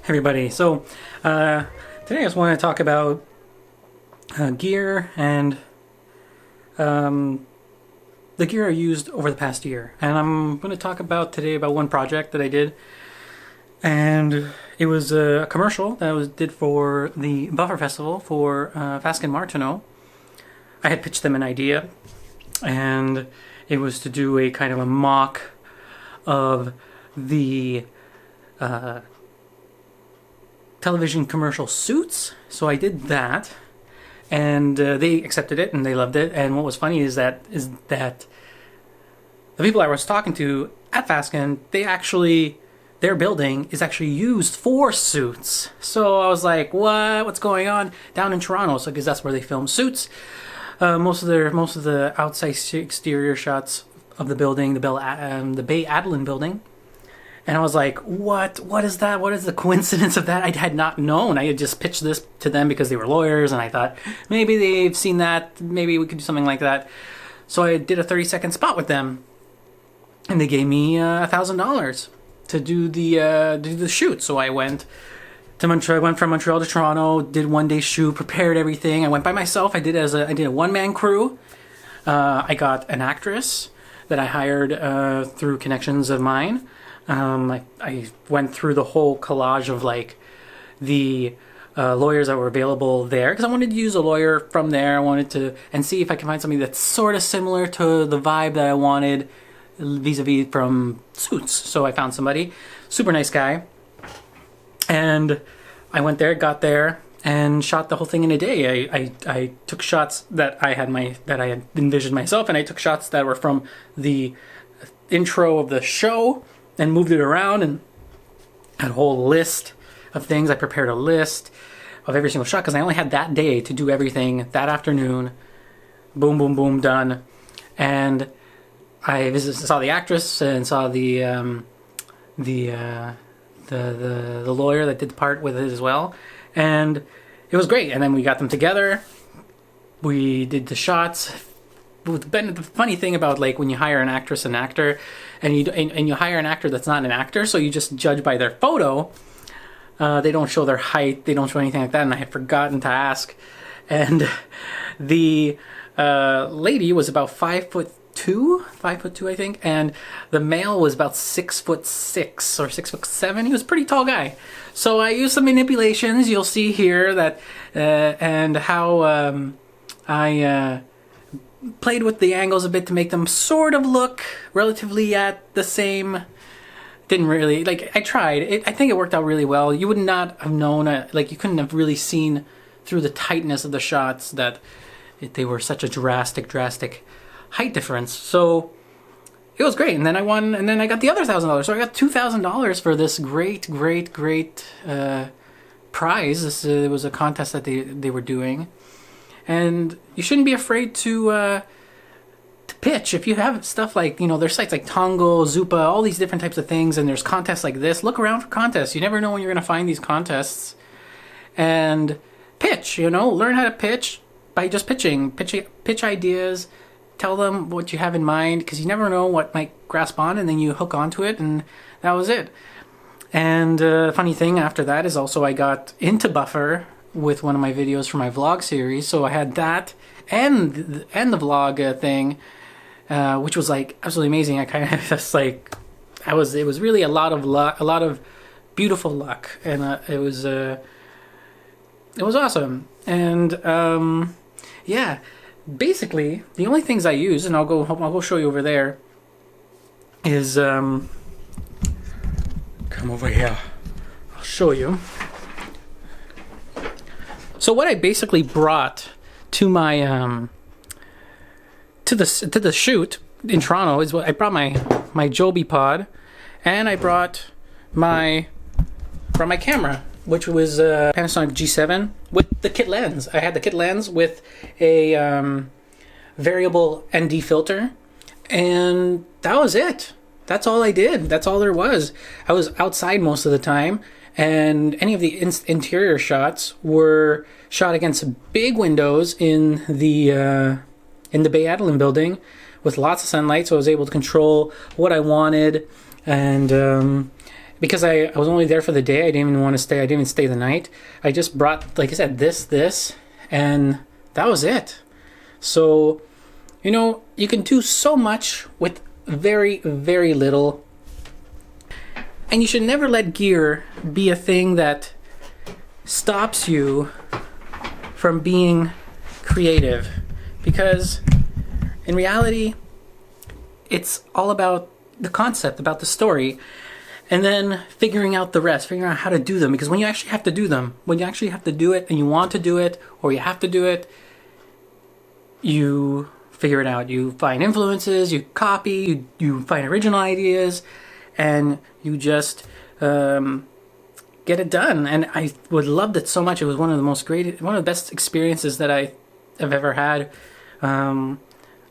Everybody. So today I just want to talk about gear and the gear I used over the past year. And I'm going to talk about today about one project that I did, and it was a commercial that I did for the Buffer Festival for Fasken Martineau. I had pitched them an idea, and it was to do a kind of a mock of the television commercial Suits. So I did that, and they accepted it and they loved it. And what was funny is that the people I was talking to at Fasken, their building is actually used for Suits. So I was like, what's going on down in Toronto? So because that's where they film Suits. Most of the outside exterior shots of the building, the Bay Adeline building. And I was like, what is that? What is the coincidence of that? I had not known. I had just pitched this to them because they were lawyers, and I thought maybe they've seen that. Maybe we could do something like that. So I did a 30-second spot with them, and they gave me $1,000 to do the shoot. So I went to Montreal. I went from Montreal to Toronto, did one-day shoot, prepared everything. I went by myself. I did a one-man crew. I got an actress that I hired through connections of mine. I went through the whole collage of like the lawyers that were available there, because I wanted to use a lawyer from there. I wanted to and see if I could find something that's sort of similar to the vibe that I wanted vis-a-vis from Suits. So I found somebody, super nice guy, and I went there, got there, and shot the whole thing in a day. I took shots that I had envisioned myself, and I took shots that were from the intro of the show and moved it around, and had a whole list of things. I prepared a list of every single shot because I only had that day to do everything. That afternoon, boom, boom, boom, done. And I saw the actress and saw the lawyer that did the part with it as well, and it was great. And then we got them together. We did the shots. The funny thing about like when you hire an actress and actor, and you hire an actor that's not an actor, so you just judge by their photo. They don't show their height. They don't show anything like that. And I had forgotten to ask. And the lady was about 5'2", I think, and the male was about 6'6" or 6'7". He was a pretty tall guy. So I used some manipulations. You'll see here that and how I played with the angles a bit to make them sort of look relatively at the same. Didn't really, like, I tried. I think it worked out really well. You would not have known, like, you couldn't have really seen through the tightness of the shots that they were such a drastic height difference. So it was great. And then I won, and then I got the other $1,000. So I got $2,000 for this great prize. It was a contest that they were doing. And you shouldn't be afraid to pitch. If you have stuff like, there's sites like Tongo, Zupa, all these different types of things, and there's contests like this. Look around for contests. You never know when you're going to find these contests. And pitch, learn how to pitch by just pitching. Pitch ideas. Tell them what you have in mind, because you never know what might grasp on, and then you hook onto it, and that was it. And funny thing after that is also I got into Buffer with one of my videos for my vlog series. So I had that and the vlog thing, which was like absolutely amazing. I kind of just like, it was really a lot of luck, a lot of beautiful luck, and it was awesome. And yeah, basically the only things I use, and I'll go show you over there, is come over here. I'll show you. So what I basically brought to my to the shoot in Toronto is what I brought my Joby pod, and I brought my camera, which was a Panasonic G7 with the kit lens. I had the kit lens with a variable ND filter, and that was it. That's all I did. That's all there was. I was outside most of the time. And any of the interior shots were shot against big windows in the Bay Adeline building with lots of sunlight, so I was able to control what I wanted. And because I was only there for the day. I didn't even want to stay. I didn't even stay the night. I just brought, like I said, this, and that was it. So, you know, you can do so much with very, very little. And you should never let gear be a thing that stops you from being creative. Because in reality, it's all about the concept, about the story, and then figuring out the rest, figuring out how to do them. Because when you actually have to do them, when you actually have to do it and you want to do it, or you have to do it, you figure it out. You find influences, you copy, you find original ideas, and you just get it done. And I would loved it so much. It was one of the best experiences that I have ever had. I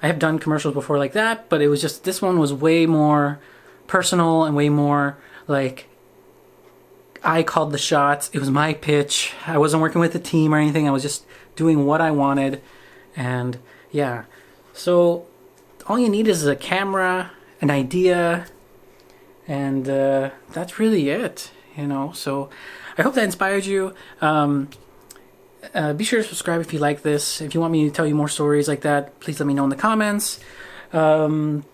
have done commercials before like that, but it was just, this one was way more personal and way more like, I called the shots. It was my pitch. I wasn't working with a team or anything. I was just doing what I wanted. And yeah, so all you need is a camera, an idea, and that's really it, you know. So I hope that inspired you. Be sure to subscribe if you like this. If you want me to tell you more stories like that, please let me know in the comments. And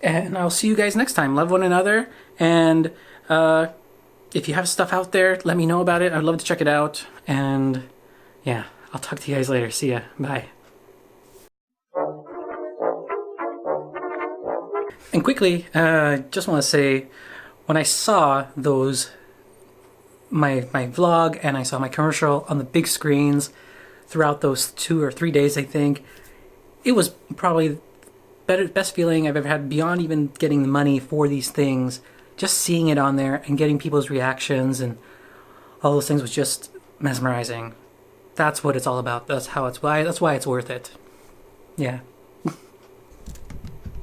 I'll see you guys next time. Love one another. And if you have stuff out there, let me know about it. I'd love to check it out. And yeah, I'll talk to you guys later. See ya. Bye. And quickly, just want to say, when I saw those my vlog and I saw my commercial on the big screens throughout those 2 or 3 days, I think it was probably best feeling I've ever had, beyond even getting the money for these things. Just seeing it on there and getting people's reactions and all those things was just mesmerizing. That's what it's all about. That's why it's worth it. Yeah.